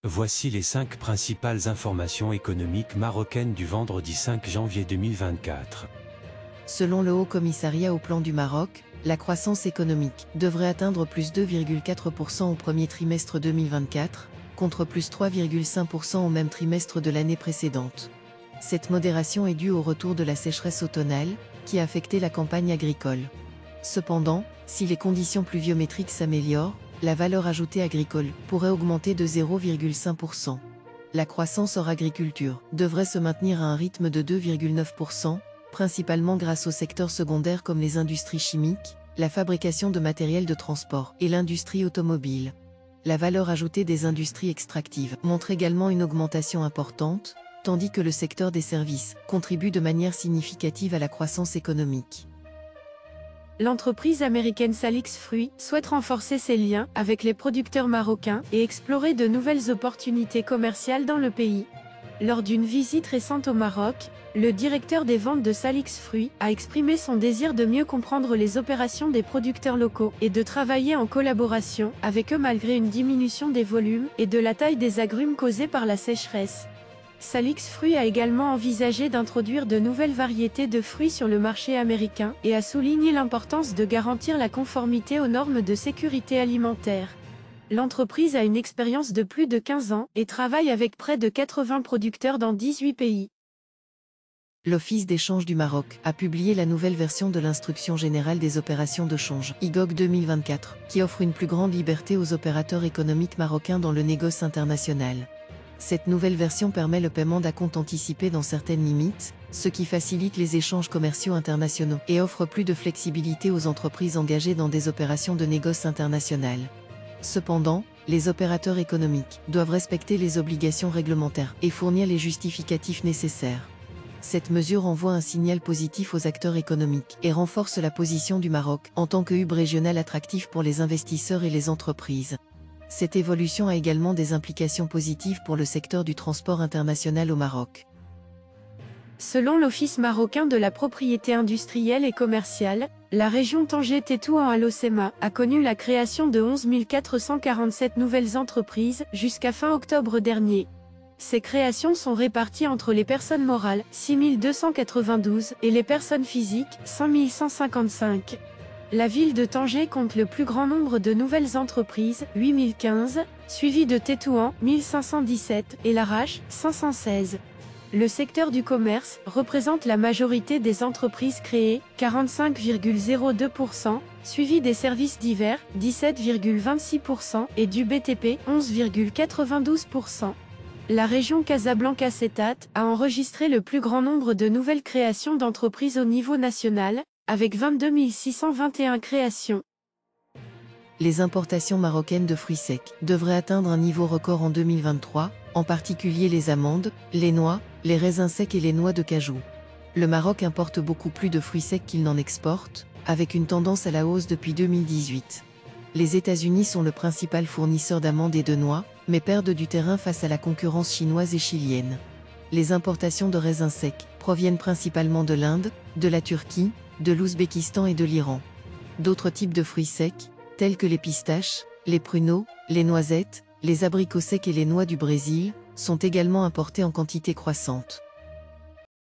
Voici les 5 principales informations économiques marocaines du vendredi 5 janvier 2024. Selon le Haut Commissariat au Plan du Maroc, la croissance économique devrait atteindre plus 2,4% au premier trimestre 2024, contre plus 3,5% au même trimestre de l'année précédente. Cette modération est due au retour de la sécheresse automnale, qui a affecté la campagne agricole. Cependant, si les conditions pluviométriques s'améliorent, la valeur ajoutée agricole pourrait augmenter de 0,5%. La croissance hors agriculture devrait se maintenir à un rythme de 2,9%, principalement grâce aux secteurs secondaires comme les industries chimiques, la fabrication de matériel de transport et l'industrie automobile. La valeur ajoutée des industries extractives montre également une augmentation importante, tandis que le secteur des services contribue de manière significative à la croissance économique. L'entreprise américaine Salix Fruits souhaite renforcer ses liens avec les producteurs marocains et explorer de nouvelles opportunités commerciales dans le pays. Lors d'une visite récente au Maroc, le directeur des ventes de Salix Fruits a exprimé son désir de mieux comprendre les opérations des producteurs locaux et de travailler en collaboration avec eux malgré une diminution des volumes et de la taille des agrumes causés par la sécheresse. Salix Fruits a également envisagé d'introduire de nouvelles variétés de fruits sur le marché américain et a souligné l'importance de garantir la conformité aux normes de sécurité alimentaire. L'entreprise a une expérience de plus de 15 ans et travaille avec près de 80 producteurs dans 18 pays. L'Office d'échange du Maroc a publié la nouvelle version de l'Instruction générale des opérations de change, IGOC 2024, qui offre une plus grande liberté aux opérateurs économiques marocains dans le négoce international. Cette nouvelle version permet le paiement d'acomptes anticipés dans certaines limites, ce qui facilite les échanges commerciaux internationaux et offre plus de flexibilité aux entreprises engagées dans des opérations de négoce international. Cependant, les opérateurs économiques doivent respecter les obligations réglementaires et fournir les justificatifs nécessaires. Cette mesure envoie un signal positif aux acteurs économiques et renforce la position du Maroc en tant que hub régional attractif pour les investisseurs et les entreprises. Cette évolution a également des implications positives pour le secteur du transport international au Maroc. Selon l'Office marocain de la propriété industrielle et commerciale, la région Tanger-Tétouan à l'Océma a connu la création de 11 447 nouvelles entreprises jusqu'à fin octobre dernier. Ces créations sont réparties entre les personnes morales, 6 292, et les personnes physiques, 5 155. La ville de Tanger compte le plus grand nombre de nouvelles entreprises, 8015, suivi de Tétouan, 1517, et Larache, 516. Le secteur du commerce représente la majorité des entreprises créées, 45,02%, suivi des services divers, 17,26%, et du BTP, 11,92%. La région Casablanca-Setat a enregistré le plus grand nombre de nouvelles créations d'entreprises au niveau national, avec 22 621 créations. Les importations marocaines de fruits secs devraient atteindre un niveau record en 2023, en particulier les amandes, les noix, les raisins secs et les noix de cajou. Le Maroc importe beaucoup plus de fruits secs qu'il n'en exporte, avec une tendance à la hausse depuis 2018. Les États-Unis sont le principal fournisseur d'amandes et de noix, mais perdent du terrain face à la concurrence chinoise et chilienne. Les importations de raisins secs proviennent principalement de l'Inde, de la Turquie, de l'Ouzbékistan et de l'Iran. D'autres types de fruits secs, tels que les pistaches, les pruneaux, les noisettes, les abricots secs et les noix du Brésil, sont également importés en quantité croissante.